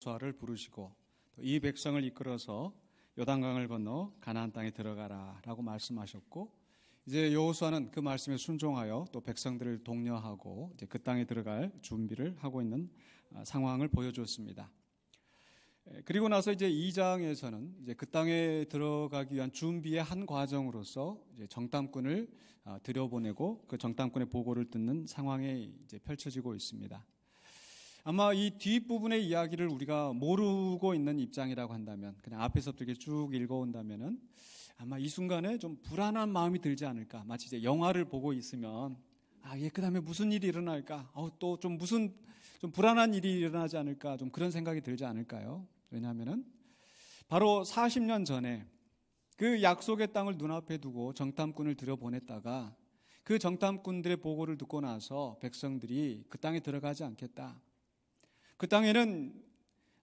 여호수아를 부르시고 또 이 백성을 이끌어서 요단강을 건너 가나안 땅에 들어가라라고 말씀하셨고, 이제 여호수아는 그 말씀에 순종하여 또 백성들을 독려하고 이제 그 땅에 들어갈 준비를 하고 있는 상황을 보여주었습니다. 그리고 나서 이제 2장에서는 이제 그 땅에 들어가기 위한 준비의 한 과정으로서 이제 정탐꾼을 들여보내고 그 정탐꾼의 보고를 듣는 상황이 이제 펼쳐지고 있습니다. 아마 이 뒷부분의 이야기를 우리가 모르고 있는 입장이라고 한다면, 그냥 앞에서부터 이렇게 쭉 읽어온다면은 아마 이 순간에 좀 불안한 마음이 들지 않을까. 마치 이제 영화를 보고 있으면 그 다음에 무슨 일이 일어날까? 또 좀 무슨 좀 불안한 일이 일어나지 않을까? 좀 그런 생각이 들지 않을까요? 왜냐하면은 바로 40년 전에 그 약속의 땅을 눈앞에 두고 정탐꾼을 들여보냈다가 그 정탐꾼들의 보고를 듣고 나서 백성들이 그 땅에 들어가지 않겠다. 그 땅에는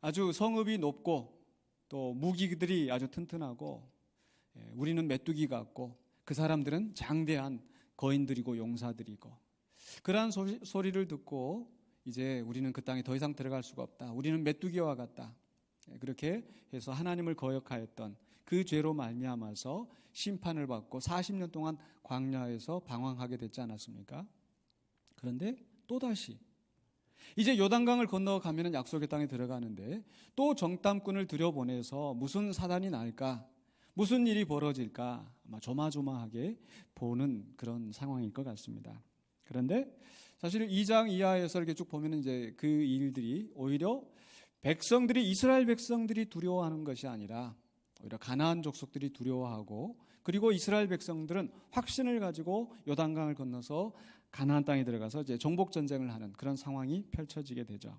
아주 성읍이 높고 또 무기들이 아주 튼튼하고 우리는 메뚜기 같고 그 사람들은 장대한 거인들이고 용사들이고, 그러한 소리를 듣고 이제 우리는 그 땅에 더 이상 들어갈 수가 없다. 우리는 메뚜기와 같다. 그렇게 해서 하나님을 거역하였던 그 죄로 말미암아서 심판을 받고 40년 동안 광야에서 방황하게 됐지 않았습니까? 그런데 또다시 이제 요단강을 건너가면 약속의 땅에 들어가는데 또 정탐꾼을 들여보내서 무슨 사단이 날까, 무슨 일이 벌어질까 아마 조마조마하게 보는 그런 상황일 것 같습니다. 그런데 사실 2장 이하에서 이렇게 쭉 보면 이제 그 일들이 오히려 이스라엘 백성들이 두려워하는 것이 아니라 오히려 가나안 족속들이 두려워하고, 그리고 이스라엘 백성들은 확신을 가지고 요단강을 건너서 가나안 땅에 들어가서 이제 정복 전쟁을 하는 그런 상황이 펼쳐지게 되죠.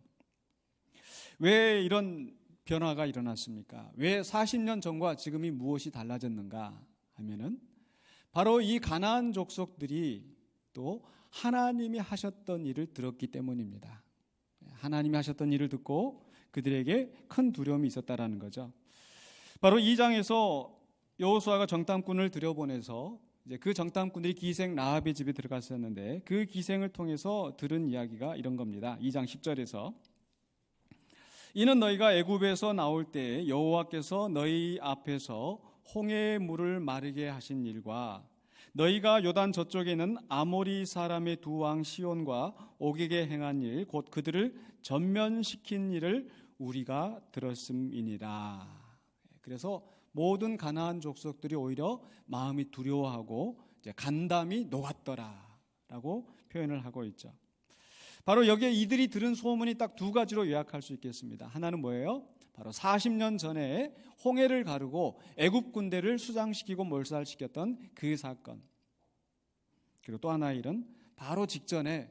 왜 이런 변화가 일어났습니까? 왜 40년 전과 지금이 무엇이 달라졌는가 하면은 바로 이 가나안 족속들이 또 하나님이 하셨던 일을 들었기 때문입니다. 하나님이 하셨던 일을 듣고 그들에게 큰 두려움이 있었다라는 거죠. 바로 2장에서 여호수아가 정탐꾼을 들여보내서 이제 그 정탐꾼들이 기생 라합의 집에 들어갔었는데 그 기생을 통해서 들은 이야기가 이런 겁니다. 2장 10절에서 이는 너희가 애굽에서 나올 때 여호와께서 너희 앞에서 홍해의 물을 마르게 하신 일과 너희가 요단 저쪽에는 아모리 사람의 두 왕 시온과 옥에게 행한 일, 곧 그들을 전면시킨 일을 우리가 들었음이니라. 그래서 모든 가나안 족속들이 오히려 마음이 두려워하고 이제 간담이 녹았더라라고 표현을 하고 있죠. 바로 여기에 이들이 들은 소문이 딱 두 가지로 요약할 수 있겠습니다. 하나는 뭐예요? 바로 40년 전에 홍해를 가르고 애굽 군대를 수장시키고 몰살시켰던 그 사건. 그리고 또 하나의 일은 바로 직전에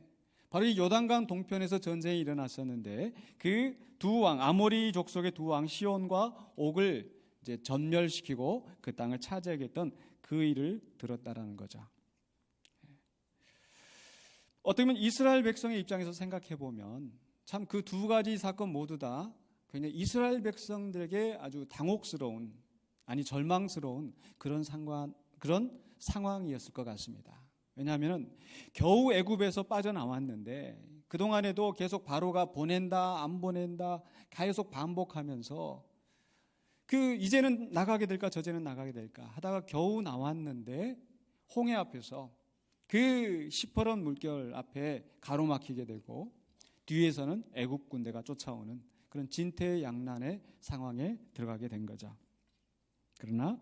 바로 이 요단강 동편에서 전쟁이 일어났었는데 그 두 왕, 아모리 족속의 두 왕 시온과 옥을 이제 전멸시키고 그 땅을 차지하게 했던 그 일을 들었다라는 거죠. 어떻게 보면 이스라엘 백성의 입장에서 생각해 보면 참 그 두 가지 사건 모두 다 굉장히 이스라엘 백성들에게 아주 당혹스러운, 아니 절망스러운 그런 상황이었을 것 같습니다. 왜냐하면 겨우 애굽에서 빠져나왔는데 그동안에도 계속 바로가 보낸다 안 보낸다 계속 반복하면서 이제는 나가게 될까 저제는 나가게 될까 하다가 겨우 나왔는데 홍해 앞에서 그 시퍼런 물결 앞에 가로막히게 되고 뒤에서는 애굽 군대가 쫓아오는 그런 진퇴양난의 상황에 들어가게 된 거죠. 그러나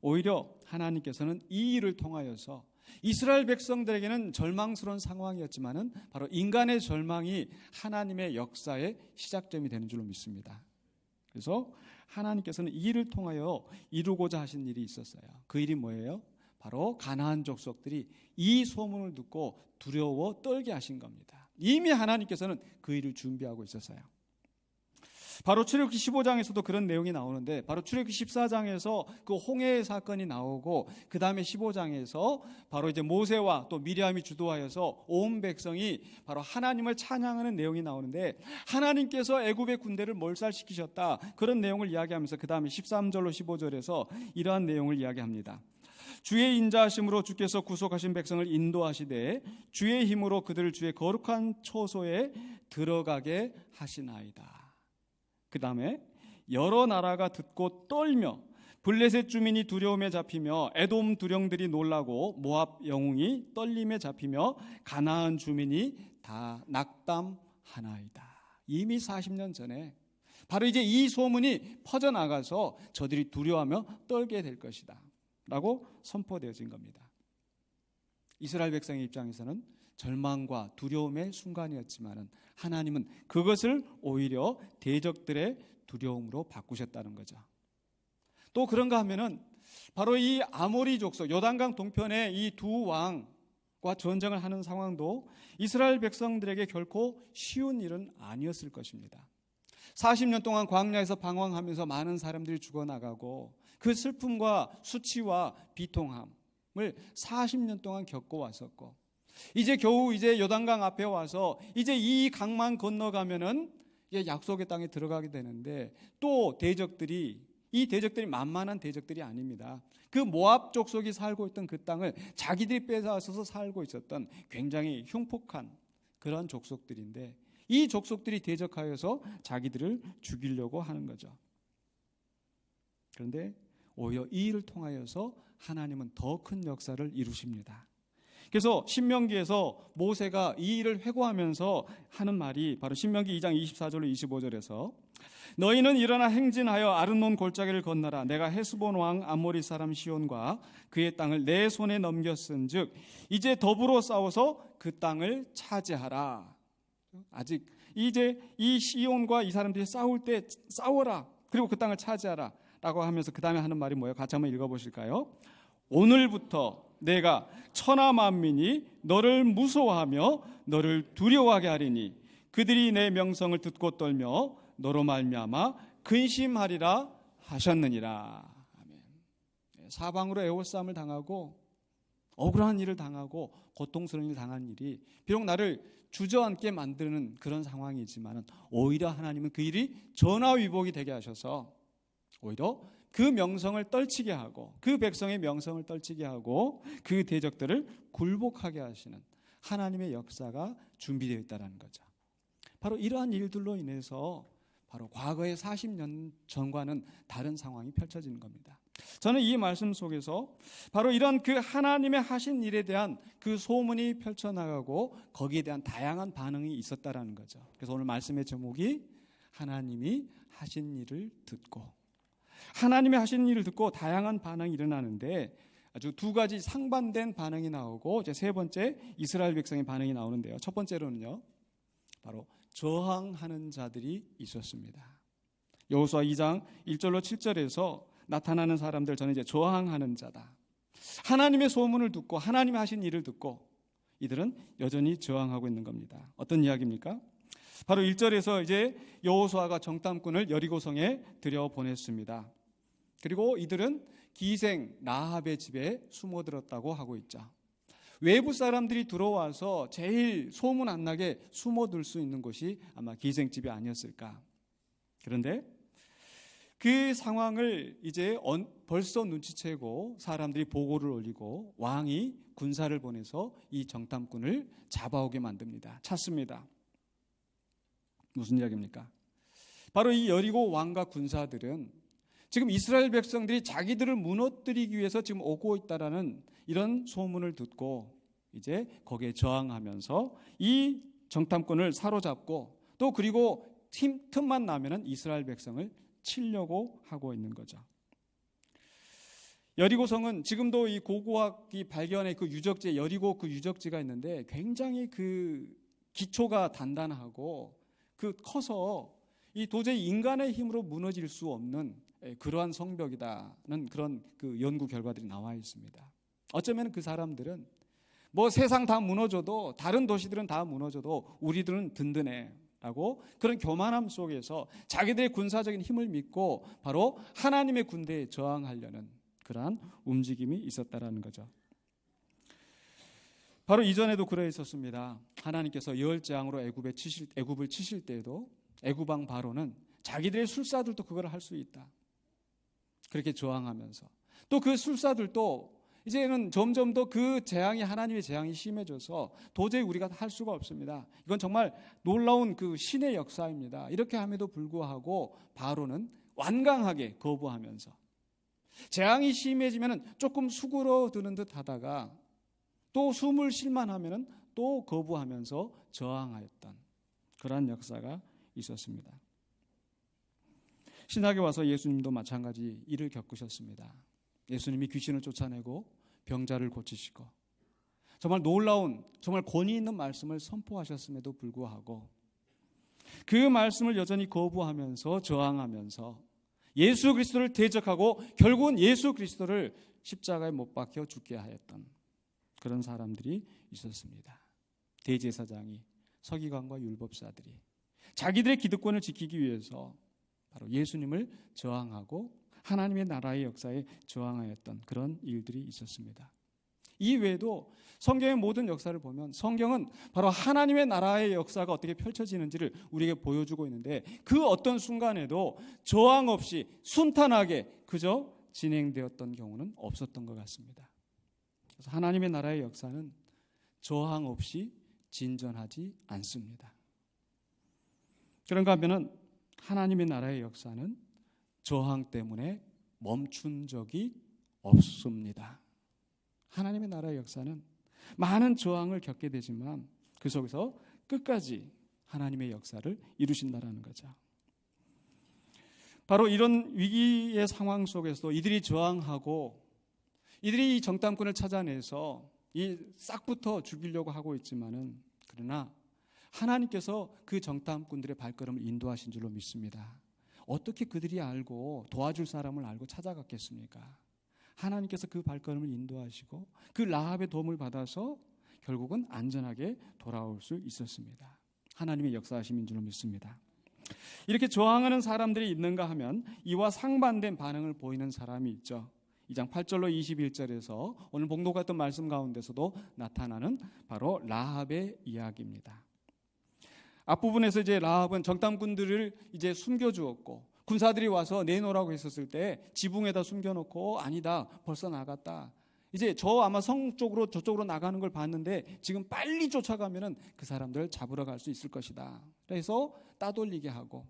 오히려 하나님께서는 이 일을 통하여서 이스라엘 백성들에게는 절망스러운 상황이었지만은 바로 인간의 절망이 하나님의 역사의 시작점이 되는 줄로 믿습니다. 그래서 하나님께서는 이 일을 통하여 이루고자 하신 일이 있었어요. 그 일이 뭐예요? 바로 가나안 족속들이 이 소문을 듣고 두려워 떨게 하신 겁니다. 이미 하나님께서는 그 일을 준비하고 있었어요. 바로 출애굽기 15장에서도 그런 내용이 나오는데 바로 출애굽기 14장에서 그 홍해 사건이 나오고 그 다음에 15장에서 바로 이제 모세와 또 미리암이 주도하여서 온 백성이 바로 하나님을 찬양하는 내용이 나오는데 하나님께서 애굽의 군대를 몰살시키셨다 그런 내용을 이야기하면서 그 다음에 13절로 15절에서 이러한 내용을 이야기합니다. 주의 인자하심으로 주께서 구속하신 백성을 인도하시되 주의 힘으로 그들을 주의 거룩한 초소에 들어가게 하시나이다. 그 다음에 여러 나라가 듣고 떨며 블레셋 주민이 두려움에 잡히며 에돔 두령들이 놀라고 모압 영웅이 떨림에 잡히며 가나안 주민이 다 낙담하나이다. 이미 40년 전에 바로 이제 이 소문이 퍼져나가서 저들이 두려워하며 떨게 될 것이다 라고 선포되어진 겁니다. 이스라엘 백성의 입장에서는 절망과 두려움의 순간이었지만 하나님은 그것을 오히려 대적들의 두려움으로 바꾸셨다는 거죠. 또 그런가 하면은 바로 이 아모리 족속 요단강 동편의 이 두 왕과 전쟁을 하는 상황도 이스라엘 백성들에게 결코 쉬운 일은 아니었을 것입니다. 40년 동안 광야에서 방황하면서 많은 사람들이 죽어나가고 그 슬픔과 수치와 비통함을 40년 동안 겪어왔었고 이제 겨우 이제 요단강 앞에 와서 이제 이 강만 건너가면은 약속의 땅에 들어가게 되는데 또 이 대적들이 만만한 대적들이 아닙니다. 그 모압 족속이 살고 있던 그 땅을 자기들이 빼앗아서 살고 있었던 굉장히 흉폭한 그런 족속들인데 이 족속들이 대적하여서 자기들을 죽이려고 하는 거죠. 그런데 오히려 이 일을 통하여서 하나님은 더 큰 역사를 이루십니다. 그래서 신명기에서 모세가 이 일을 회고하면서 하는 말이 바로 신명기 2장 24절로 25절에서 너희는 일어나 행진하여 아르논 골짜기를 건너라. 내가 헤스본 왕 아모리 사람 시온과 그의 땅을 내 손에 넘겼은즉 이제 더불어 싸워서 그 땅을 차지하라. 아직 이제 이 시온과 이 사람들이 싸울 때 싸워라. 그리고 그 땅을 차지하라 라고 하면서 그 다음에 하는 말이 뭐예요? 같이 한번 읽어보실까요? 오늘부터 내가 천하 만민이 너를 무서워하며 너를 두려워하게 하리니 그들이 내 명성을 듣고 떨며 너로 말미암아 근심하리라 하셨느니라. 아멘. 사방으로 애워싸움을 당하고 억울한 일을 당하고 고통스러운 일을 당한 일이 비록 나를 주저앉게 만드는 그런 상황이지만 오히려 하나님은 그 일이 전화위복이 되게 하셔서 오히려 그 명성을 떨치게 하고 그 백성의 명성을 떨치게 하고 그 대적들을 굴복하게 하시는 하나님의 역사가 준비되어 있다는 거죠. 바로 이러한 일들로 인해서 바로 과거의 40년 전과는 다른 상황이 펼쳐지는 겁니다. 저는 이 말씀 속에서 바로 이런 그 하나님의 하신 일에 대한 그 소문이 펼쳐나가고 거기에 대한 다양한 반응이 있었다라는 거죠. 그래서 오늘 말씀의 제목이 하나님이 하신 일을 듣고 하나님의 하신 일을 듣고 다양한 반응이 일어나는데 아주 두 가지 상반된 반응이 나오고 이제 세 번째 이스라엘 백성의 반응이 나오는데요. 첫 번째로는요. 바로 저항하는 자들이 있었습니다. 여호수아 2장 1절로 7절에서 나타나는 사람들 저는 이제 저항하는 자다. 하나님의 소문을 듣고 하나님이 하신 일을 듣고 이들은 여전히 저항하고 있는 겁니다. 어떤 이야기입니까? 바로 1절에서 이제 여호수아가 정탐꾼을 여리고성에 들여보냈습니다. 그리고 이들은 기생 라합의 집에 숨어들었다고 하고 있죠. 외부 사람들이 들어와서 제일 소문 안 나게 숨어들 수 있는 곳이 아마 기생집이 아니었을까. 그런데 그 상황을 이제 벌써 눈치채고 사람들이 보고를 올리고 왕이 군사를 보내서 이 정탐꾼을 잡아오게 만듭니다. 찾습니다. 무슨 이야기입니까? 바로 이 여리고 왕과 군사들은 지금 이스라엘 백성들이 자기들을 무너뜨리기 위해서 지금 오고 있다라는 이런 소문을 듣고 이제 거기에 저항하면서 이 정탐꾼을 사로잡고 또 그리고 틈만 나면은 이스라엘 백성을 치려고 하고 있는 거죠. 여리고성은 지금도 이 고고학이 발견의 그 유적지 여리고 그 유적지가 있는데 굉장히 그 기초가 단단하고 그 커서 이 도저히 인간의 힘으로 무너질 수 없는 그러한 성벽이다는 그런 그 연구 결과들이 나와 있습니다. 어쩌면 그 사람들은 뭐 세상 다 무너져도 다른 도시들은 다 무너져도 우리들은 든든해라고 그런 교만함 속에서 자기들의 군사적인 힘을 믿고 바로 하나님의 군대에 저항하려는 그러한 움직임이 있었다라는 거죠. 바로 이전에도 그러했었습니다. 하나님께서 열재앙으로 애굽을 치실 때에도 애굽왕 바로는 자기들의 술사들도 그걸 할 수 있다. 그렇게 저항하면서 또 그 술사들도 이제는 점점 더 그 재앙이 하나님의 재앙이 심해져서 도저히 우리가 할 수가 없습니다. 이건 정말 놀라운 그 신의 역사입니다. 이렇게 함에도 불구하고 바로는 완강하게 거부하면서 재앙이 심해지면 조금 수그러드는 듯 하다가 또 숨을 쉴만 하면 또 거부하면서 저항하였던 그러한 역사가 있었습니다. 신학에 와서 예수님도 마찬가지 일을 겪으셨습니다. 예수님이 귀신을 쫓아내고 병자를 고치시고 정말 놀라운, 정말 권위 있는 말씀을 선포하셨음에도 불구하고 그 말씀을 여전히 거부하면서 저항하면서 예수 그리스도를 대적하고 결국은 예수 그리스도를 십자가에 못 박혀 죽게 하였던 그런 사람들이 있었습니다. 대제사장이, 서기관과 율법사들이 자기들의 기득권을 지키기 위해서 바로 예수님을 저항하고 하나님의 나라의 역사에 저항하였던 그런 일들이 있었습니다. 이 외에도 성경의 모든 역사를 보면 성경은 바로 하나님의 나라의 역사가 어떻게 펼쳐지는지를 우리에게 보여주고 있는데 그 어떤 순간에도 저항 없이 순탄하게 그저 진행되었던 경우는 없었던 것 같습니다. 그래서 하나님의 나라의 역사는 저항 없이 진전하지 않습니다. 그런가 하면은 하나님의 나라의 역사는 저항 때문에 멈춘 적이 없습니다. 하나님의 나라의 역사는 많은 저항을 겪게 되지만 그 속에서 끝까지 하나님의 역사를 이루신다라는 거죠. 바로 이런 위기의 상황 속에서도 이들이 저항하고 이들이 이 정탐꾼을 찾아내서 이 싹부터 죽이려고 하고 있지만은 그러나 하나님께서 그 정탐꾼들의 발걸음을 인도하신 줄로 믿습니다. 어떻게 그들이 알고 도와줄 사람을 알고 찾아갔겠습니까? 하나님께서 그 발걸음을 인도하시고 그 라합의 도움을 받아서 결국은 안전하게 돌아올 수 있었습니다. 하나님의 역사하심인 줄로 믿습니다. 이렇게 저항하는 사람들이 있는가 하면 이와 상반된 반응을 보이는 사람이 있죠. 2장 8절로 21절에서 오늘 봉독했던 말씀 가운데서도 나타나는 바로 라합의 이야기입니다. 앞부분에서 이제 라합은 정탐꾼들을 이제 숨겨주었고 군사들이 와서 내놓으라고 했었을 때 지붕에다 숨겨놓고 아니다 벌써 나갔다. 이제 저 아마 성 쪽으로 저쪽으로 나가는 걸 봤는데 지금 빨리 쫓아가면은 그 사람들 잡으러 갈 수 있을 것이다. 그래서 따돌리게 하고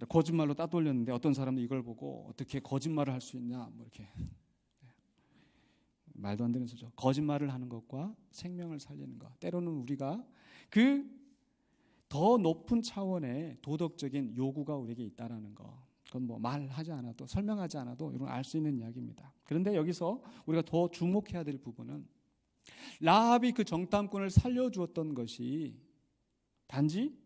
거짓말로 따돌렸는데 어떤 사람은 이걸 보고 어떻게 거짓말을 할 수 있냐 뭐 이렇게 말도 안 되는 소리죠. 거짓말을 하는 것과 생명을 살리는 것. 때로는 우리가 그 더 높은 차원의 도덕적인 요구가 우리에게 있다라는 것. 그건 뭐 말하지 않아도 설명하지 않아도 이런 알 수 있는 이야기입니다. 그런데 여기서 우리가 더 주목해야 될 부분은 라합이 그 정탐꾼을 살려주었던 것이 단지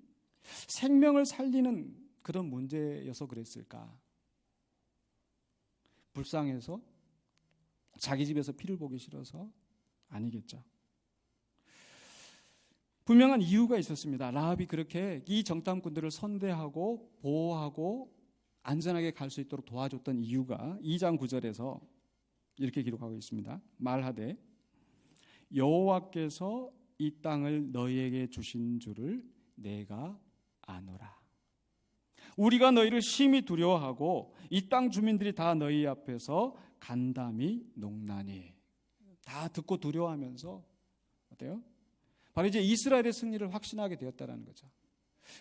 생명을 살리는 그런 문제여서 그랬을까? 불쌍해서 자기 집에서 피를 보기 싫어서 아니겠죠. 분명한 이유가 있었습니다. 라합이 그렇게 이 정탐꾼들을 선대하고 보호하고 안전하게 갈 수 있도록 도와줬던 이유가 2장 9절에서 이렇게 기록하고 있습니다. 말하되 여호와께서 이 땅을 너희에게 주신 줄을 내가 아노라. 우리가 너희를 심히 두려워하고 이 땅 주민들이 다 너희 앞에서 간담이 농나니. 다 듣고 두려워하면서 어때요? 바로 이제 이스라엘의 승리를 확신하게 되었다는 거죠.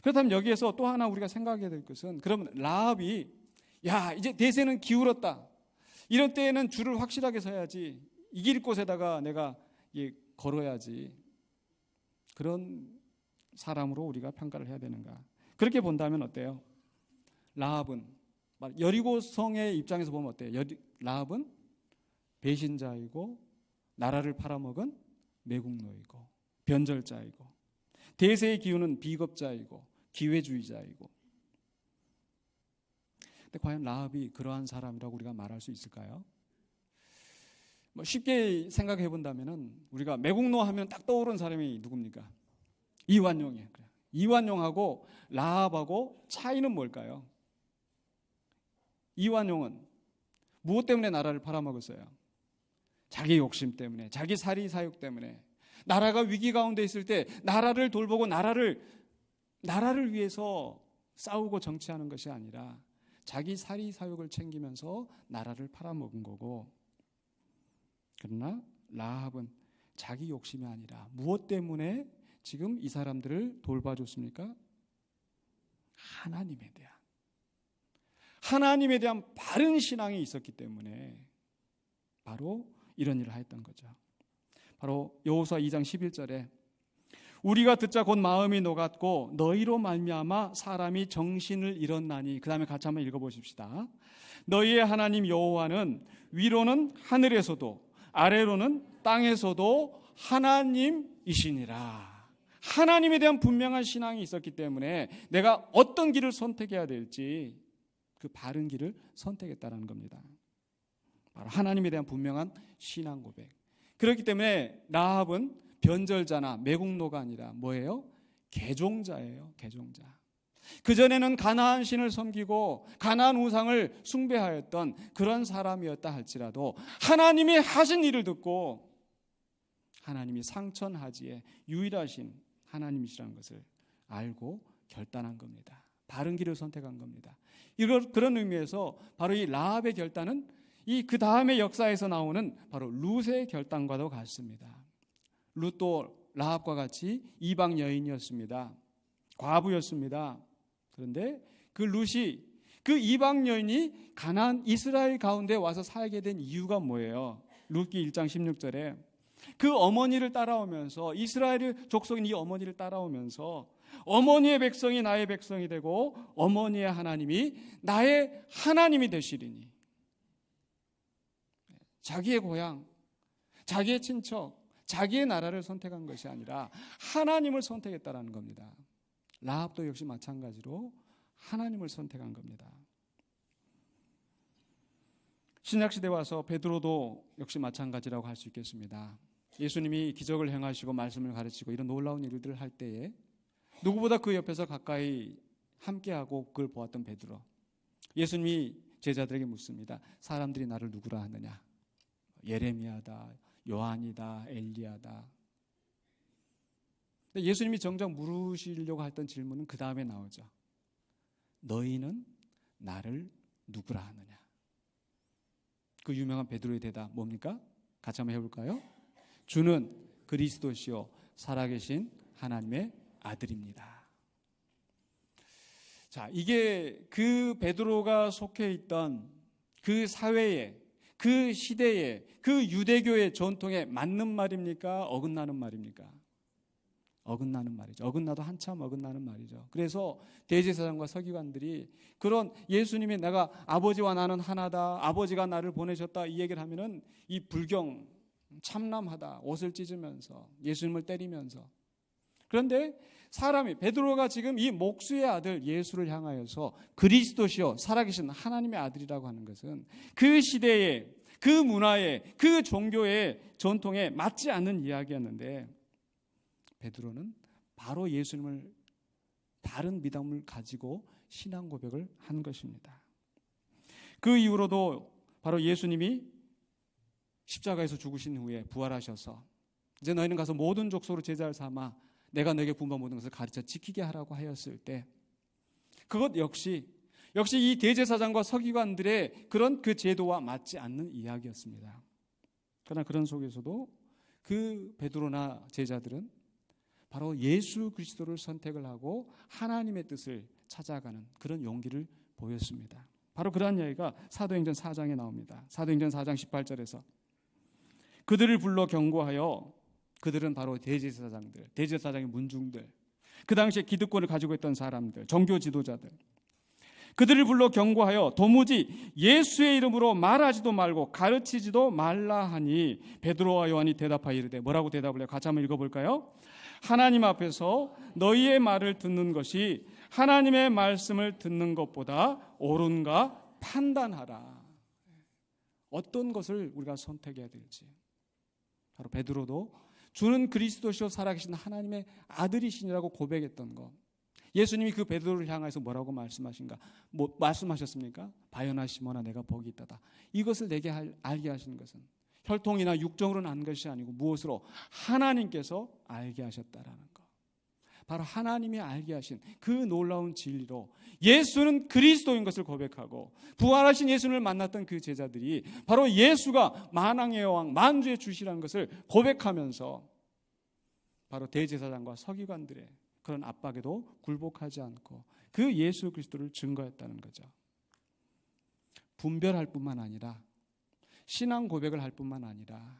그렇다면 여기에서 또 하나 우리가 생각해야 될 것은 그러면 라합이 야 이제 대세는 기울었다. 이럴 때에는 줄을 확실하게 서야지. 이길 곳에다가 내가 걸어야지. 그런 사람으로 우리가 평가를 해야 되는가. 그렇게 본다면 어때요? 라합은 여리고성의 입장에서 보면 어때요? 라합은 배신자이고 나라를 팔아먹은 매국노이고 변절자이고 대세의 기운은 비겁자이고 기회주의자이고. 근데 과연 라합이 그러한 사람이라고 우리가 말할 수 있을까요? 쉽게 생각해 본다면은 우리가 매국노 하면 딱 떠오르는 사람이 누굽니까? 이완용이에요. 이완용하고 라합하고 차이는 뭘까요? 이완용은 무엇 때문에 나라를 팔아먹었어요? 자기 욕심 때문에, 자기 사리 사욕 때문에. 나라가 위기 가운데 있을 때 나라를 돌보고 나라를 위해서 싸우고 정치하는 것이 아니라 자기 사리 사욕을 챙기면서 나라를 팔아먹은 거고, 그러나 라합은 자기 욕심이 아니라 무엇 때문에 지금 이 사람들을 돌봐줬습니까? 하나님에 대한 바른 신앙이 있었기 때문에 바로 이런 일을 했던 거죠. 바로 여호수아 2장 11절에 우리가 듣자 곧 마음이 녹았고 너희로 말미암아 사람이 정신을 잃었나니, 그 다음에 같이 한번 읽어보십시다. 너희의 하나님 여호와는 위로는 하늘에서도 아래로는 땅에서도 하나님이시니라. 하나님에 대한 분명한 신앙이 있었기 때문에 내가 어떤 길을 선택해야 될지 그 바른 길을 선택했다는 겁니다. 바로 하나님에 대한 분명한 신앙 고백. 그렇기 때문에 라합은 변절자나 매국노가 아니라 뭐예요? 개종자예요. 개종자. 그전에는 가나안 신을 섬기고 가나안 우상을 숭배하였던 그런 사람이었다 할지라도 하나님이 하신 일을 듣고 하나님이 상천하지의 유일하신 하나님이시라는 것을 알고 결단한 겁니다. 바른 길을 선택한 겁니다. 그런 의미에서 바로 이 라합의 결단은 이 그 다음의 역사에서 나오는 바로 룻의 결단과도 같습니다. 룻도 라합과 같이 이방 여인이었습니다. 과부였습니다. 그런데 그 룻이, 그 이방 여인이 가나안 이스라엘 가운데 와서 살게 된 이유가 뭐예요? 룻기 1장 16절에 그 어머니를 따라오면서, 이스라엘 족속인 이 어머니를 따라오면서 어머니의 백성이 나의 백성이 되고 어머니의 하나님이 나의 하나님이 되시리니, 자기의 고향, 자기의 친척, 자기의 나라를 선택한 것이 아니라 하나님을 선택했다라는 겁니다. 라합도 역시 마찬가지로 하나님을 선택한 겁니다. 신약시대에 와서 베드로도 역시 마찬가지라고 할 수 있겠습니다. 예수님이 기적을 행하시고 말씀을 가르치고 이런 놀라운 일들을 할 때에 누구보다 그 옆에서 가까이 함께하고 그걸 보았던 베드로, 예수님이 제자들에게 묻습니다. 사람들이 나를 누구라 하느냐? 예레미야다, 요한이다, 엘리야다. 근데 예수님이 정작 물으시려고 했던 질문은 그 다음에 나오죠. 너희는 나를 누구라 하느냐? 그 유명한 베드로의 대답 뭡니까? 같이 한번 해볼까요? 주는 그리스도시요 살아계신 하나님의 아들입니다. 자, 이게 그 베드로가 속해 있던 그 사회에, 그 시대에, 그 유대교의 전통에 맞는 말입니까? 어긋나는 말입니까? 어긋나는 말이죠. 어긋나도 한참 어긋나는 말이죠. 그래서 대제사장과 서기관들이 그런 예수님이 내가 아버지와 나는 하나다, 아버지가 나를 보내셨다 이 얘기를 하면은 이 불경 참남하다, 옷을 찢으면서 예수님을 때리면서. 그런데 사람이, 베드로가 지금 이 목수의 아들 예수를 향하여서 그리스도시요 살아계신 하나님의 아들이라고 하는 것은 그 시대에, 그 문화에, 그 종교의 전통에 맞지 않는 이야기였는데 베드로는 바로 예수님을 다른 믿음을 가지고 신앙 고백을 한 것입니다. 그 이후로도 바로 예수님이 십자가에서 죽으신 후에 부활하셔서 이제 너희는 가서 모든 족속으로 제자를 삼아 내가 너에게 분부한 모든 것을 가르쳐 지키게 하라고 하였을 때 그것 역시 이 대제사장과 서기관들의 그런 그 제도와 맞지 않는 이야기였습니다. 그러나 그런 속에서도 그 베드로나 제자들은 바로 예수 그리스도를 선택을 하고 하나님의 뜻을 찾아가는 그런 용기를 보였습니다. 바로 그러한 이야기가 사도행전 4장에 나옵니다. 사도행전 4장 18절에서 그들을 불러 경고하여, 그들은 바로 대제사장들, 대제사장의 문중들, 그 당시에 기득권을 가지고 있던 사람들, 종교 지도자들, 그들을 불러 경고하여 도무지 예수의 이름으로 말하지도 말고 가르치지도 말라 하니 베드로와 요한이 대답하여 이르되, 뭐라고 대답을 해요? 같이 한번 읽어볼까요? 하나님 앞에서 너희의 말을 듣는 것이 하나님의 말씀을 듣는 것보다 옳은가 판단하라. 어떤 것을 우리가 선택해야 될지. 바로 베드로도 주는 그리스도시요 살아계신 하나님의 아들이시니라고 고백했던 것. 예수님이 그 베드로를 향해서 뭐라고 말씀하셨습니까? 바요나 시몬아 내가 복이 있다다. 이것을 내게 알게 하시는 것은 혈통이나 육정으로는 안 것이 아니고 무엇으로? 하나님께서 알게 하셨다라는 것. 바로 하나님이 알게 하신 그 놀라운 진리로 예수는 그리스도인 것을 고백하고 부활하신 예수를 만났던 그 제자들이 바로 예수가 만왕의 여왕 만주의 주시라는 것을 고백하면서 바로 대제사장과 서기관들의 그런 압박에도 굴복하지 않고 그 예수 그리스도를 증거했다는 거죠. 분별할 뿐만 아니라 신앙 고백을 할 뿐만 아니라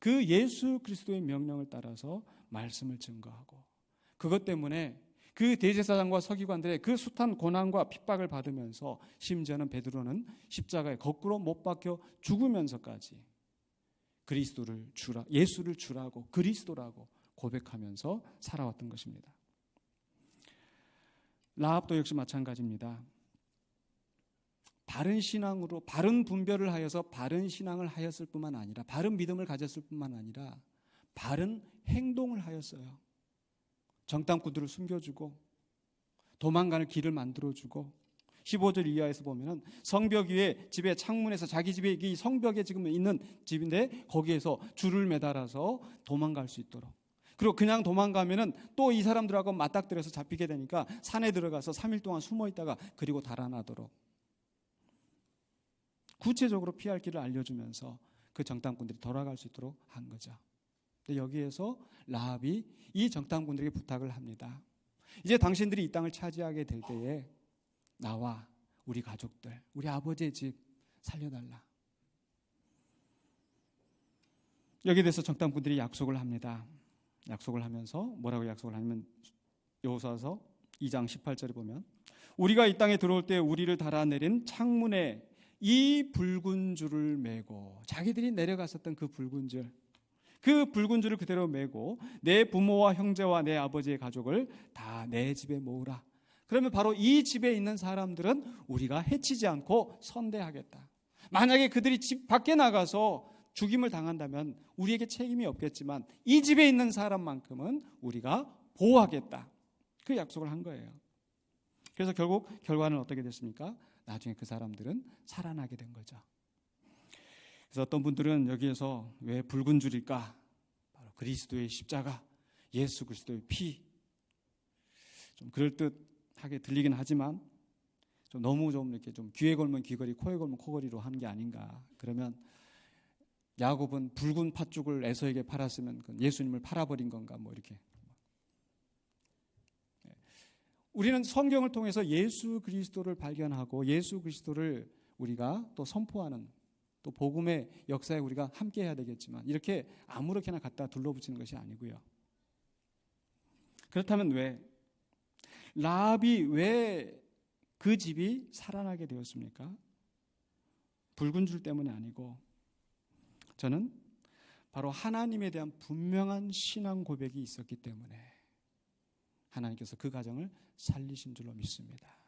그 예수 그리스도의 명령을 따라서 말씀을 증거하고 그것 때문에 그 대제사장과 서기관들의 그 숱한 고난과 핍박을 받으면서 심지어는 베드로는 십자가에 거꾸로 못 박혀 죽으면서까지 그리스도를 주라, 예수를 주라고 그리스도라고 고백하면서 살아왔던 것입니다. 라합도 역시 마찬가지입니다. 바른 신앙으로 바른 분별을 하여서 바른 신앙을 하였을 뿐만 아니라 바른 믿음을 가졌을 뿐만 아니라 바른 행동을 하였어요. 정탐꾼들을 숨겨주고 도망가는 길을 만들어주고 15절 이하에서 보면은 성벽 위에 집의 창문에서 자기 집에 이 성벽에 지금 있는 집인데 거기에서 줄을 매달아서 도망갈 수 있도록 그리고 그냥 도망가면은 또 이 사람들하고 맞닥뜨려서 잡히게 되니까 산에 들어가서 3일 동안 숨어 있다가 그리고 달아나도록 구체적으로 피할 길을 알려주면서 그 정탐꾼들이 돌아갈 수 있도록 한 거죠. 근데 여기에서 라합이 이 정탐꾼들에게 부탁을 합니다. 이제 당신들이 이 땅을 차지하게 될 때에 나와 우리 가족들, 우리 아버지의 집 살려달라. 여기에 대해서 정탐꾼들이 약속을 합니다. 약속을 하면서 뭐라고 약속을 하냐면 여호수아서 2장 18절에 보면 우리가 이 땅에 들어올 때 우리를 달아내린 창문에 이 붉은 줄을 메고 자기들이 내려갔었던 그 붉은 줄 그 붉은 줄을 그대로 메고 내 부모와 형제와 내 아버지의 가족을 다 내 집에 모으라. 그러면 바로 이 집에 있는 사람들은 우리가 해치지 않고 선대하겠다. 만약에 그들이 집 밖에 나가서 죽임을 당한다면 우리에게 책임이 없겠지만 이 집에 있는 사람만큼은 우리가 보호하겠다. 그 약속을 한 거예요. 그래서 결국 결과는 어떻게 됐습니까? 나중에 그 사람들은 살아나게 된 거죠. 그래서 어떤 분들은 여기에서 왜 붉은 줄일까? 바로 그리스도의 십자가, 예수 그리스도의 피. 좀 그럴듯하게 들리긴 하지만 좀 너무 좀 이렇게 좀 귀에 걸면 귀걸이, 코에 걸면 코걸이로 하는 게 아닌가. 그러면 야곱은 붉은 팥죽을 에서에게 팔았으면 예수님을 팔아버린 건가? 뭐 이렇게. 우리는 성경을 통해서 예수 그리스도를 발견하고 예수 그리스도를 우리가 또 선포하는 또 복음의 역사에 우리가 함께 해야 되겠지만 이렇게 아무렇게나 갖다 둘러붙이는 것이 아니고요. 그렇다면 왜 라합이 왜 그 집이 살아나게 되었습니까? 붉은 줄 때문이 아니고 저는 바로 하나님에 대한 분명한 신앙 고백이 있었기 때문에 하나님께서 그 가정을 살리신 줄로 믿습니다.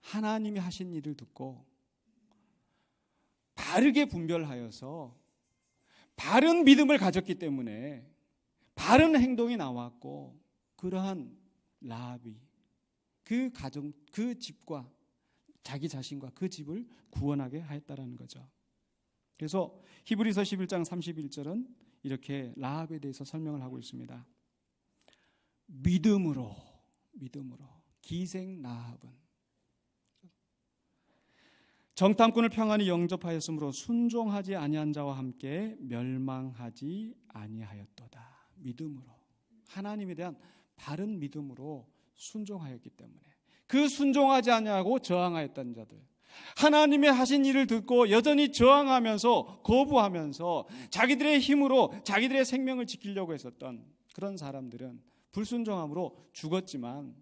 하나님이 하신 일을 듣고 바르게 분별하여서 바른 믿음을 가졌기 때문에 바른 행동이 나왔고 그러한 라합이 그 가정, 그 집과 자기 자신과 그 집을 구원하게 하였다라는 거죠. 그래서 히브리서 11장 31절은 이렇게 라합에 대해서 설명을 하고 있습니다. 믿음으로 기생 라합은 정탐꾼을 평안히 영접하였으므로 순종하지 아니한 자와 함께 멸망하지 아니하였도다. 믿음으로 하나님에 대한 바른 믿음으로 순종하였기 때문에 그 순종하지 아니하고 저항하였던 자들 하나님의 하신 일을 듣고 여전히 저항하면서 거부하면서 자기들의 힘으로 자기들의 생명을 지키려고 했었던 그런 사람들은 불순종함으로 죽었지만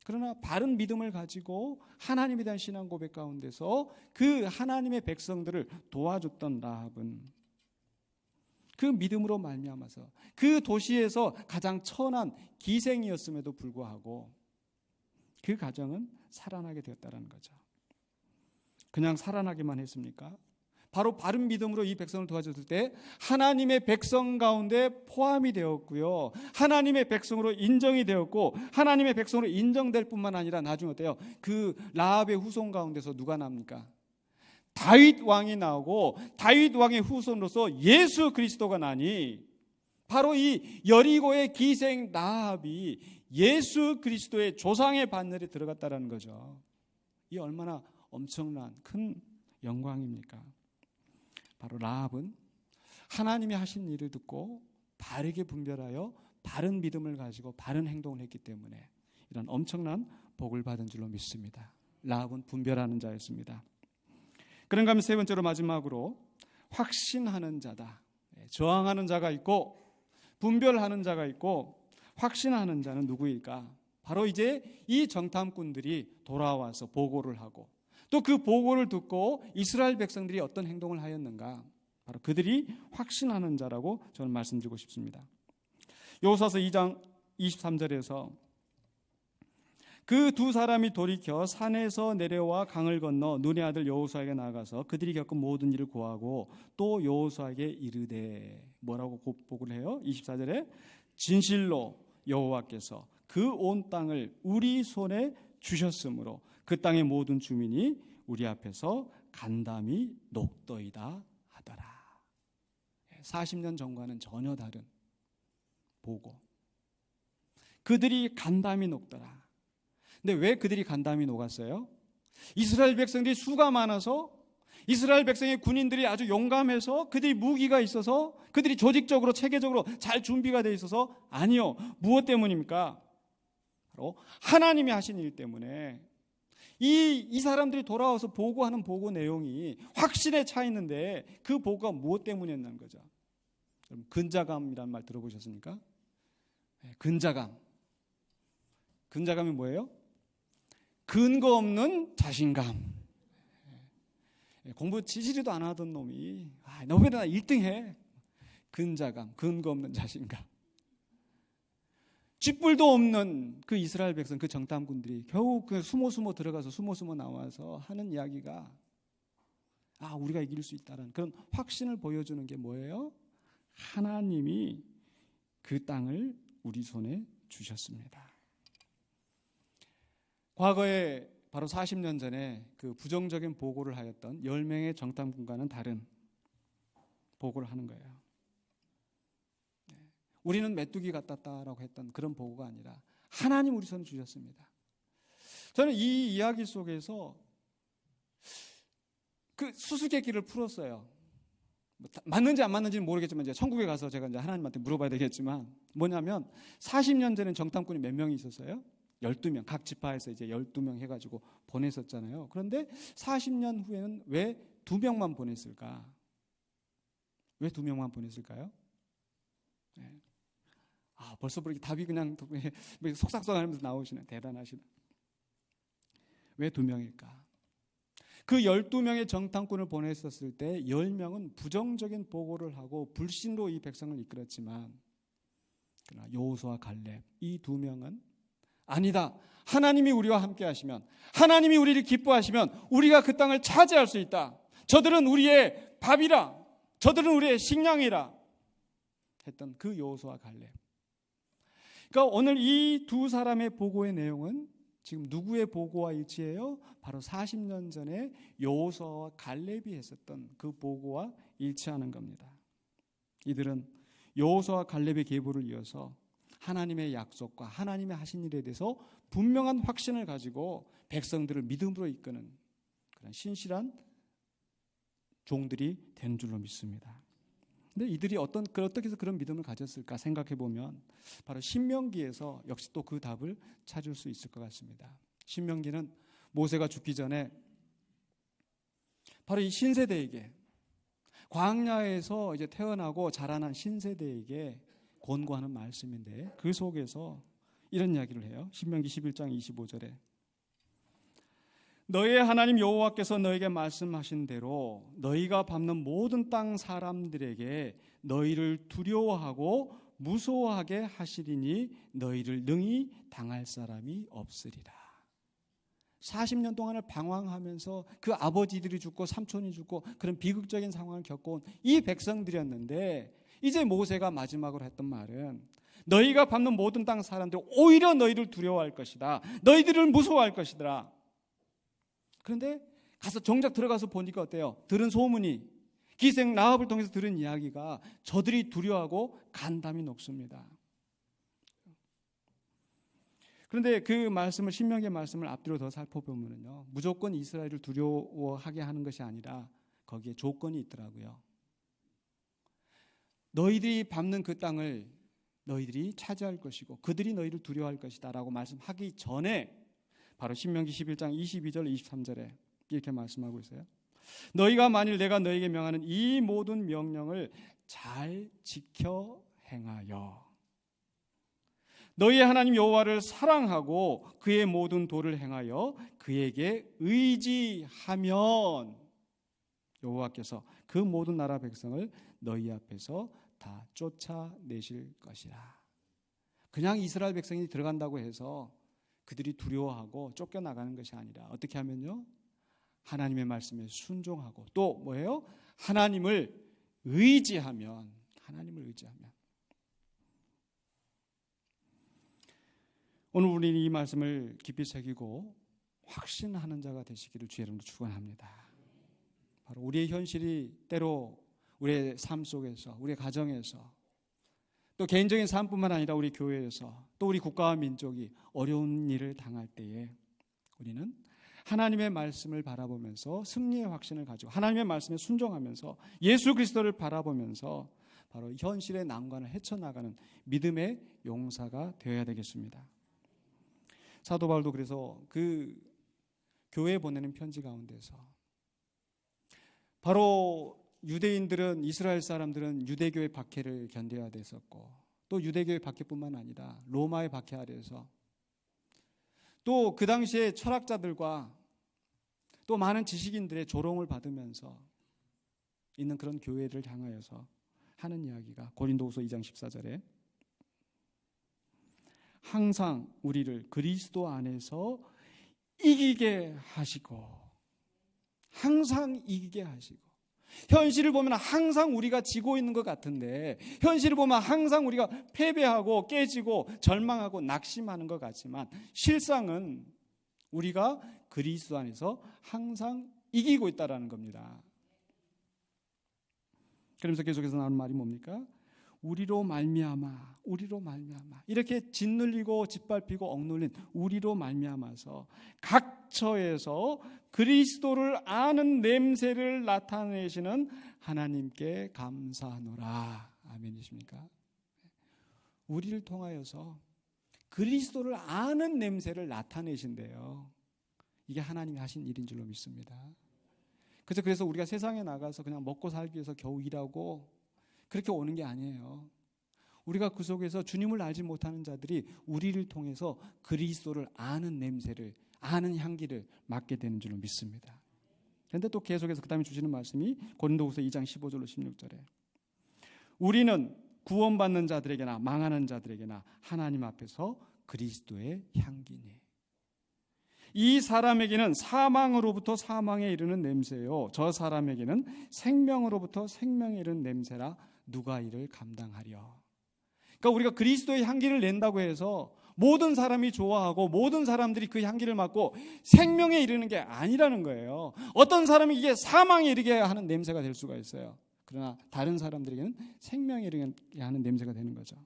그러나 바른 믿음을 가지고 하나님에 대한 신앙 고백 가운데서 그 하나님의 백성들을 도와줬던 라합은 그 믿음으로 말미암아서 그 도시에서 가장 천한 기생이었음에도 불구하고 그 가정은 살아나게 되었다는 거죠. 그냥 살아나기만 했습니까? 바로 바른 믿음으로 이 백성을 도와줬을 때 하나님의 백성 가운데 포함이 되었고요. 하나님의 백성으로 인정이 되었고 하나님의 백성으로 인정될 뿐만 아니라 나중에 어때요? 그 라합의 후손 가운데서 누가 납니까? 다윗 왕이 나오고 다윗 왕의 후손으로서 예수 그리스도가 나니 바로 이 여리고의 기생 라합이 예수 그리스도의 조상의 반열에 들어갔다라는 거죠. 이 얼마나 엄청난 큰 영광입니까? 바로 라합은 하나님이 하신 일을 듣고 바르게 분별하여 바른 믿음을 가지고 바른 행동을 했기 때문에 이런 엄청난 복을 받은 줄로 믿습니다. 라합은 분별하는 자였습니다. 그런가 하면 세 번째로 마지막으로 확신하는 자다. 저항하는 자가 있고 분별하는 자가 있고 확신하는 자는 누구일까? 바로 이제 이 정탐꾼들이 돌아와서 보고를 하고 또 그 보고를 듣고 이스라엘 백성들이 어떤 행동을 하였는가? 바로 그들이 확신하는 자라고 저는 말씀드리고 싶습니다. 여호수아서 2장 23절에서 그 두 사람이 돌이켜 산에서 내려와 강을 건너 눈의 아들 여호수아에게 나아가서 그들이 겪은 모든 일을 고하고 또 여호수아에게 이르되 뭐라고 보고를 해요? 24절에 진실로 여호와께서 그 온 땅을 우리 손에 주셨으므로 그 땅의 모든 주민이 우리 앞에서 간담이 녹더이다 하더라. 40년 전과는 전혀 다른 보고. 그들이 간담이 녹더라. 근데 왜 그들이 간담이 녹았어요? 이스라엘 백성들이 수가 많아서, 이스라엘 백성의 군인들이 아주 용감해서, 그들이 무기가 있어서, 그들이 조직적으로 체계적으로 잘 준비가 되어 있어서? 아니요. 무엇 때문입니까? 바로 하나님이 하신 일 때문에. 이 사람들이 돌아와서 보고하는 보고 내용이 확신에 차 있는데 그 보고가 무엇 때문이었냐는 거죠. 여러분, 근자감이라는 말 들어보셨습니까? 근자감. 근자감이 뭐예요? 근거 없는 자신감. 공부 지지리도 안 하던 놈이 너보다 1등해. 근자감, 근거 없는 자신감. 쥐뿔도 없는 그 이스라엘 백성, 그 정탐꾼들이 겨우 그 숨어 들어가서 숨어 나와서 하는 이야기가 우리가 이길 수 있다는 그런 확신을 보여주는 게 뭐예요? 하나님이 그 땅을 우리 손에 주셨습니다. 과거에 바로 40년 전에 그 부정적인 보고를 하였던 10명의 정탐꾼과는 다른 보고를 하는 거예요. 우리는 메뚜기 같았다라고 했던 그런 보고가 아니라 하나님 우리 손에 주셨습니다. 저는 이 이야기 속에서 그 수수께끼를 풀었어요. 맞는지 안 맞는지는 모르겠지만 이제 천국에 가서 제가 이제 하나님한테 물어봐야 되겠지만 뭐냐면 40년 전에 정탐꾼이 몇 명이 있었어요? 12명. 각 지파에서 이제 12명 해가지고 보냈었잖아요. 그런데 40년 후에는 왜 2명만 보냈을까? 왜 2명만 보냈을까요? 네. 벌써 이렇게 답이 그냥 속삭속하면서 나오시네. 대단하시네. 왜 2명일까? 그 12명의 정탐꾼을 보냈었을 때 10명은 부정적인 보고를 하고 불신로 이 백성을 이끌었지만 그러나 여호수아 갈렙 이 2명은 아니다. 하나님이 우리와 함께 하시면, 하나님이 우리를 기뻐하시면 우리가 그 땅을 차지할 수 있다. 저들은 우리의 밥이라, 저들은 우리의 식량이라 했던 그 여호수아 갈렙. 그러니까 오늘 이 두 사람의 보고의 내용은 지금 누구의 보고와 일치해요? 바로 40년 전에 여호수아와 갈렙이 했었던 그 보고와 일치하는 겁니다. 이들은 여호수아와 갈렙의 계보를 이어서 하나님의 약속과 하나님의 하신 일에 대해서 분명한 확신을 가지고 백성들을 믿음으로 이끄는 그런 신실한 종들이 된 줄로 믿습니다. 근데 이들이 어떻게 해서 그런 믿음을 가졌을까 생각해 보면 바로 신명기에서 역시 또 그 답을 찾을 수 있을 것 같습니다. 신명기는 모세가 죽기 전에 바로 이 신세대에게, 광야에서 이제 태어나고 자라난 신세대에게 권고하는 말씀인데 그 속에서 이런 이야기를 해요. 신명기 11장 25절에 너희의 하나님 여호와께서 너에게 말씀하신 대로 너희가 밟는 모든 땅 사람들에게 너희를 두려워하고 무서워하게 하시리니 너희를 능히 당할 사람이 없으리라. 40년 동안을 방황하면서 그 아버지들이 죽고 삼촌이 죽고 그런 비극적인 상황을 겪어온 이 백성들이었는데 이제 모세가 마지막으로 했던 말은 너희가 밟는 모든 땅 사람들 오히려 너희를 두려워할 것이다. 너희들을 무서워할 것이더라. 그런데 가서 정작 들어가서 보니까 어때요? 들은 소문이 기생 라합을 통해서 들은 이야기가 저들이 두려워하고 간담이 높습니다. 그런데 그 말씀을, 신명기의 말씀을 앞뒤로 더 살펴보면요, 무조건 이스라엘을 두려워하게 하는 것이 아니라 거기에 조건이 있더라고요. 너희들이 밟는 그 땅을 너희들이 차지할 것이고 그들이 너희를 두려워할 것이다 라고 말씀하기 전에 바로 신명기 11장 22절 23절에 이렇게 말씀하고 있어요. 너희가 만일 내가 너희에게 명하는 이 모든 명령을 잘 지켜 행하여 너희의 하나님 여호와를 사랑하고 그의 모든 도를 행하여 그에게 의지하면 여호와께서 그 모든 나라 백성을 너희 앞에서 다 쫓아내실 것이라. 그냥 이스라엘 백성이 들어간다고 해서 그들이 두려워하고 쫓겨나가는 것이 아니라 어떻게 하면요, 하나님의 말씀에 순종하고 또 뭐예요? 하나님을 의지하면 오늘 우리는 이 말씀을 깊이 새기고 확신하는 자가 되시기를 주의 이름으로 축원합니다. 바로 우리의 현실이 때로 우리의 삶 속에서, 우리의 가정에서, 또 개인적인 삶뿐만 아니라 우리 교회에서, 또 우리 국가와 민족이 어려운 일을 당할 때에 우리는 하나님의 말씀을 바라보면서 승리의 확신을 가지고 하나님의 말씀에 순종하면서 예수 그리스도를 바라보면서 바로 현실의 난관을 헤쳐나가는 믿음의 용사가 되어야 되겠습니다. 사도 바울도 그래서 그 교회에 보내는 편지 가운데서 바로 유대인들은, 이스라엘 사람들은 유대교의 박해를 견뎌야 됐었고 또 유대교의 박해뿐만 아니라 로마의 박해 아래에서 또 그 당시에 철학자들과 또 많은 지식인들의 조롱을 받으면서 있는 그런 교회를 향하여서 하는 이야기가 고린도후서 2장 14절에 항상 우리를 그리스도 안에서 이기게 하시고, 항상 이기게 하시고, 현실을 보면 항상 우리가 지고 있는 것 같은데, 현실을 보면 항상 우리가 패배하고 깨지고 절망하고 낙심하는 것 같지만 실상은 우리가 그리스도 안에서 항상 이기고 있다라는 겁니다. 그러면서 계속해서 나오는 말이 뭡니까? 우리로 말미암아 이렇게 짓눌리고 짓밟히고 억눌린 우리로 말미암아서 각처에서 그리스도를 아는 냄새를 나타내시는 하나님께 감사하노라. 아멘이십니까? 우리를 통하여서 그리스도를 아는 냄새를 나타내신대요. 이게 하나님이 하신 일인 줄로 믿습니다. 그래서 우리가 세상에 나가서 그냥 먹고 살기 위해서 겨우 일하고 그렇게 오는 게 아니에요. 우리가 그 속에서 주님을 알지 못하는 자들이 우리를 통해서 그리스도를 아는 냄새를, 아는 향기를 맡게 되는 줄로 믿습니다. 그런데 또 계속해서 그 다음에 주시는 말씀이 고린도후서 2장 15절로 16절에 우리는 구원받는 자들에게나 망하는 자들에게나 하나님 앞에서 그리스도의 향기니 이 사람에게는 사망으로부터 사망에 이르는 냄새요 저 사람에게는 생명으로부터 생명에 이르는 냄새라 누가 이를 감당하려. 그러니까 우리가 그리스도의 향기를 낸다고 해서 모든 사람이 좋아하고 모든 사람들이 그 향기를 맡고 생명에 이르는 게 아니라는 거예요. 어떤 사람이 이게 사망에 이르게 하는 냄새가 될 수가 있어요. 그러나 다른 사람들에게는 생명에 이르게 하는 냄새가 되는 거죠.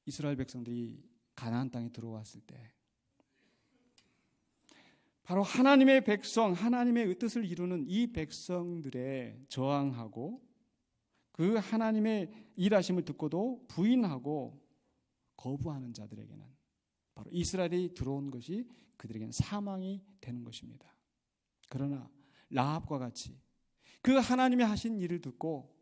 이스라엘 백성들이 가나안 땅에 들어왔을 때 바로 하나님의 백성, 하나님의 뜻을 이루는 이 백성들의 저항하고 그 하나님의 일하심을 듣고도 부인하고 거부하는 자들에게는 바로 이스라엘이 들어온 것이 그들에게는 사망이 되는 것입니다. 그러나 라합과 같이 그 하나님이 하신 일을 듣고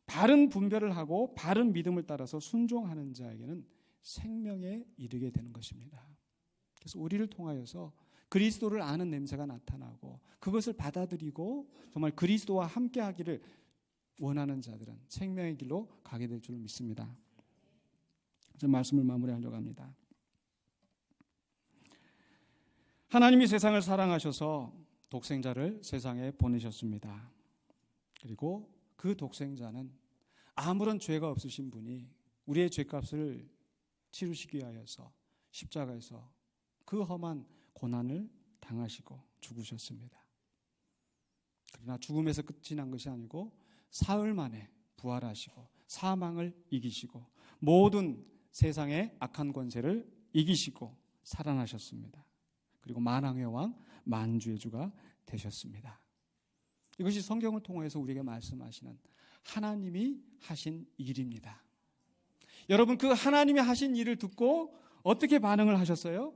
바른 분별을 하고 바른 믿음을 따라서 순종하는 자에게는 생명에 이르게 되는 것입니다. 그래서 우리를 통하여서 그리스도를 아는 냄새가 나타나고 그것을 받아들이고 정말 그리스도와 함께 하기를 원하는 자들은 생명의 길로 가게 될 줄 믿습니다. 저 말씀을 마무리하려고 합니다. 하나님이 세상을 사랑하셔서 독생자를 세상에 보내셨습니다. 그리고 그 독생자는 아무런 죄가 없으신 분이 우리의 죄값을 치르시기 위하여서 십자가에서 그 험한 고난을 당하시고 죽으셨습니다. 그러나 죽음에서 끝이 난 것이 아니고 사흘 만에 부활하시고 사망을 이기시고 모든 세상의 악한 권세를 이기시고 살아나셨습니다. 그리고 만왕의 왕 만주의 주가 되셨습니다. 이것이 성경을 통해서 우리에게 말씀하시는 하나님이 하신 일입니다. 여러분, 그 하나님이 하신 일을 듣고 어떻게 반응을 하셨어요?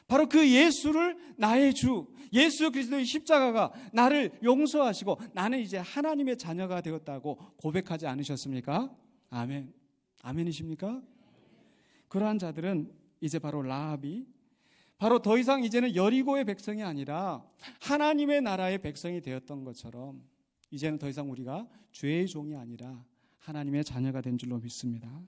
바로 그 예수를 나의 주, 예수 그리스도의 십자가가 나를 용서하시고 나는 이제 하나님의 자녀가 되었다고 고백하지 않으셨습니까? 아멘. 아멘이십니까? 그러한 자들은 이제 바로 라합이 바로 더 이상 이제는 여리고의 백성이 아니라 하나님의 나라의 백성이 되었던 것처럼 이제는 더 이상 우리가 죄의 종이 아니라 하나님의 자녀가 된 줄로 믿습니다.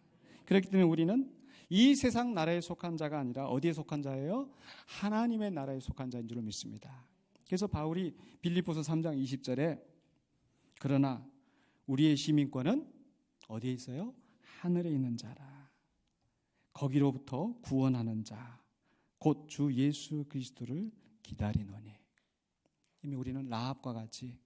그렇기 때문에 우리는 이 세상 나라에 속한 자가 아니라 어디에 속한 자예요? 하나님의 나라에 속한 자인 줄로 믿습니다. 그래서 바울이 빌립보서 3장 20절에 그러나 우리의 시민권은 어디에 있어요? 하늘에 있는 자라. 거기로부터 구원하는 자 곧 주 예수 그리스도를 기다리노니. 이미 우리는 라합과 같이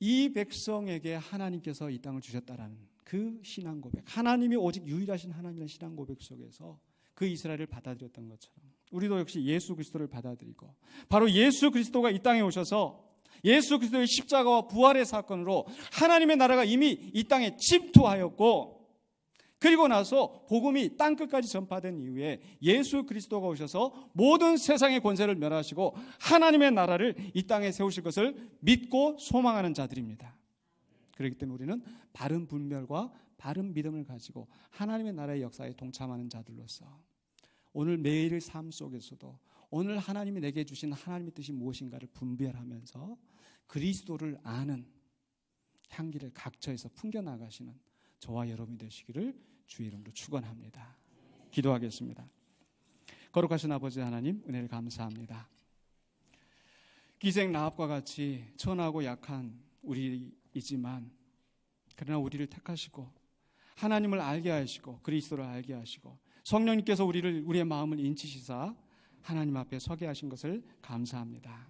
이 백성에게 하나님께서 이 땅을 주셨다라는 그 신앙 고백, 하나님이 오직 유일하신 하나님의 신앙 고백 속에서 그 이스라엘을 받아들였던 것처럼 우리도 역시 예수 그리스도를 받아들이고 바로 예수 그리스도가 이 땅에 오셔서 예수 그리스도의 십자가와 부활의 사건으로 하나님의 나라가 이미 이 땅에 침투하였고 그리고 나서 복음이 땅끝까지 전파된 이후에 예수 그리스도가 오셔서 모든 세상의 권세를 멸하시고 하나님의 나라를 이 땅에 세우실 것을 믿고 소망하는 자들입니다. 그렇기 때문에 우리는 바른 분별과 바른 믿음을 가지고 하나님의 나라의 역사에 동참하는 자들로서 오늘 매일의 삶 속에서도 오늘 하나님이 내게 주신 하나님의 뜻이 무엇인가를 분별하면서 그리스도를 아는 향기를 각처에서 풍겨나가시는 저와 여러분이 되시기를 주의 이름으로 축원합니다. 기도하겠습니다. 거룩하신 아버지 하나님, 은혜를 감사합니다. 기생 라합과 같이 천하고 약한 우리이지만 그러나 우리를 택하시고 하나님을 알게 하시고 그리스도를 알게 하시고 성령님께서 우리의 마음을 인치시사 하나님 앞에 서게 하신 것을 감사합니다.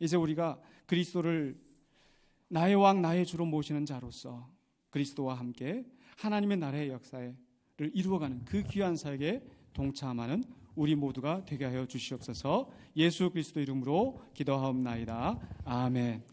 이제 우리가 그리스도를 나의 왕 나의 주로 모시는 자로서 그리스도와 함께 하나님의 나라의 역사를 이루어가는 그 귀한 사역에 동참하는 우리 모두가 되게 하여 주시옵소서. 예수 그리스도 이름으로 기도하옵나이다. 아멘.